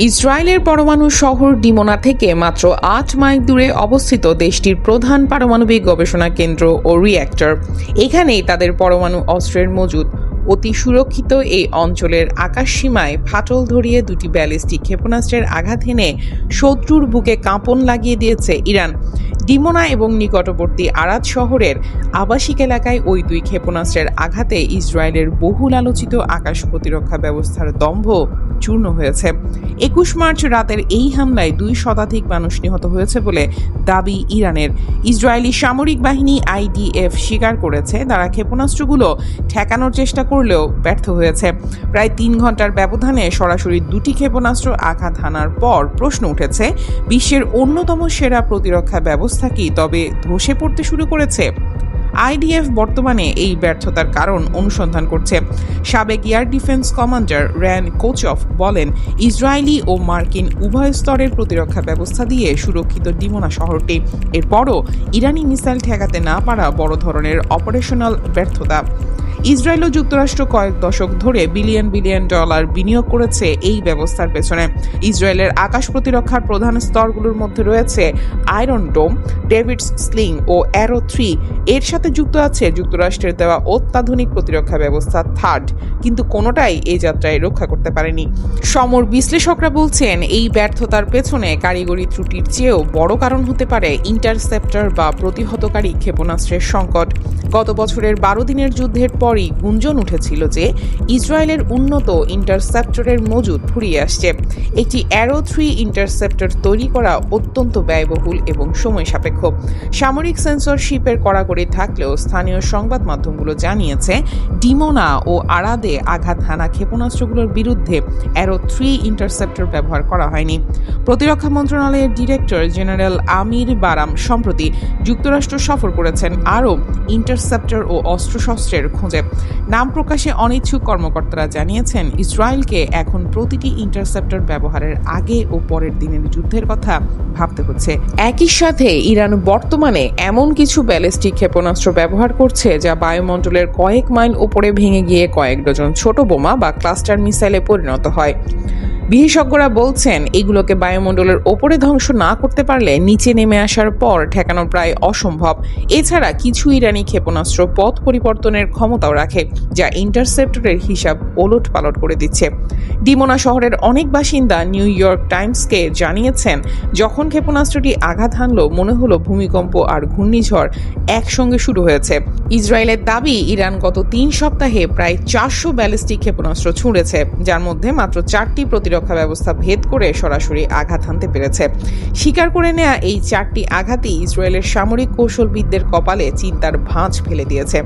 ইসরায়েলের পরমাণু শহর ডিমোনা থেকে মাত্র ৮ মাইল দূরে অবস্থিত দেশটির প্রধান পারমাণবিক গবেষণা কেন্দ্র ও রিঅ্যাক্টর। এখানেই তাদের পরমাণু অস্ত্রের মজুদ। অতি সুরক্ষিত এই অঞ্চলের আকাশসীমায় ফাটল ধরিয়ে দুটি ব্যালিস্টিক ক্ষেপণাস্ত্রের আঘাত হেনে শত্রুর বুকে কাঁপন লাগিয়ে দিয়েছে ইরান। ডিমোনা এবং নিকটবর্তী আরাদ শহরের আবাসিক এলাকায় ওই দুই ক্ষেপণাস্ত্রের আঘাতে ইসরায়েলের বহুল আলোচিত আকাশ প্রতিরক্ষা ব্যবস্থার দম্ভ চূর্ণ হয়েছে। ২১ মার্চ রাতের এই হামলায় ২ শতাধিক মানুষ নিহত হয়েছে বলে দাবি ইরানের। ইসরায়েলি সামরিক বাহিনী IDF স্বীকার করেছে তারা ক্ষেপণাস্ত্রগুলো ঠেকানোর চেষ্টা করলেও ব্যর্থ হয়েছে। প্রায় ৩ ঘন্টার ব্যবধানে সরাসরি দুটি ক্ষেপণাস্ত্র আঘাত হানার পর প্রশ্ন উঠেছে, বিশ্বের অন্যতম সেরা প্রতিরক্ষা ব্যবস্থা কি তবে ধসে পড়তে শুরু করেছে? IDF বর্তমানে এই ব্যর্থতার কারণ অনুসন্ধান করছে। সাবেক এয়ার ডিফেন্স কমান্ডার র্যান কোচফ বলেন, ইসরায়েলি ও মার্কিন উভয় স্তরের প্রতিরক্ষা ব্যবস্থা দিয়ে সুরক্ষিত ডিমোনা শহরটি। এরপরও ইরানি মিসাইল ঠেকাতে না পারা বড় ধরনের অপারেশনাল ব্যর্থতা। ইসরায়েল ও যুক্তরাষ্ট্র কয়েক দশক ধরে বিলিয়ন বিলিয়ন ডলার বিনিয়োগ করেছে এই ব্যবস্থার পেছনে। ইসরায়েলের আকাশ প্রতিরক্ষার প্রধান স্তরগুলোর মধ্যে রয়েছে আয়রন ডোম, ডেভিডস স্লিং ও অ্যারো 3। এর সাথে যুক্ত আছে যুক্তরাষ্ট্রের দেওয়া অত্যাধুনিক প্রতিরক্ষা ব্যবস্থা থার্ড, কিন্তু কোনোটাই এই যাত্রায় রক্ষা করতে পারেনি। সমর বিশ্লেষকরা বলছেন, এই ব্যর্থতার পেছনে কারিগরি ত্রুটির চেয়েও বড় কারণ হতে পারে ইন্টারসেপ্টর বা প্রতিহতকারী ক্ষেপণাস্ত্রের সংকট। গত বছরের ১২ দিনের যুদ্ধের পরই গুঞ্জন উঠেছিল যে ইসরায়েলের উন্নত ইন্টারসেপ্টরের মজুদ ফুরিয়ে আসছে। একটি অ্যারো 3 ইন্টারসেপ্টর তৈরি করা অত্যন্ত ব্যয়বহুল এবং সময় সাপেক্ষ। সামরিক সেন্সরশিপের কড়াকড়ি থাকলেও স্থানীয় সংবাদ মাধ্যমগুলো জানিয়েছে, ডিমোনা ও আরাদে আঘাত হানা ক্ষেপণাস্ত্রগুলোর বিরুদ্ধে অ্যারো 3 ইন্টারসেপ্টর ব্যবহার করা হয়নি। প্রতিরক্ষা মন্ত্রণালয়ের ডিরেক্টর জেনারেল আমির বারাম সম্প্রতি যুক্তরাষ্ট্র সফর করেছেন আরও ইন্টারসেপ্টর ও অস্ত্রশস্ত্রের খোঁজে। নাম প্রকাশে অনিচ্ছুক কর্মকর্তারা জানিয়েছেন, ইসরায়েলকে এখন প্রতিটি ইন্টারসেপ্টর ব্যবহারের আগে ও পরের দিনের যুদ্ধের কথা ভাবতে হচ্ছে। একই সাথে ইরান বর্তমানে এমন কিছু ব্যালিস্টিক ক্ষেপণাস্ত্র ব্যবহার করছে যা বায়ুমণ্ডলের কয়েক মাইল ওপরে ভেঙে গিয়ে কয়েক ডজন ছোট বোমা বা ক্লাস্টার মিসাইলে পরিণত হয়। বিশেষজ্ঞরা বলছেন, এগুলোকে বায়ুমণ্ডলের ওপরে ধ্বংস না করতে পারলে নিচে নেমে আসার পর ঠেকানো প্রায় অসম্ভব। এছাড়া কিছু ইরানি ক্ষেপণাস্ত্র পথ পরিবর্তনের ক্ষমতাও রাখে, যা ইন্টারসেপ্টরের হিসাব ওলট পালট করে দিচ্ছে। ডিমোনা শহরের অনেক বাসিন্দা নিউ ইয়র্ক টাইমসকে জানিয়েছেন, যখন ক্ষেপণাস্ত্রটি আঘাত হানল মনে হলো ভূমিকম্প আর ঘূর্ণিঝড় একসঙ্গে শুরু হয়েছে। ইসরায়েলের দাবি, ইরান গত ৩ সপ্তাহে প্রায় ৪০০ ব্যালিস্টিক ক্ষেপণাস্ত্র ছুঁড়েছে, যার মধ্যে মাত্র ৪টি প্রতিরক্ষা ব্যবস্থা ভেদ করে সরাসরি আঘাত হানতে পেরেছে। স্বীকার করে নেয়া এই 4টি আঘাতই ইসরায়েলের সামরিক কৌশলবিদদের কপালে চিন্তার ভাঁজ ফেলে দিয়েছে।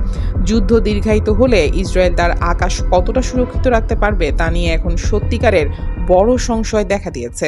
যুদ্ধ দীর্ঘায়িত হলে ইসরায়েল তার আকাশ কতটা সুরক্ষিত রাখতে পারবে তা নিয়ে এখন সত্যিকারের বড় সংশয় দেখা দিয়েছে।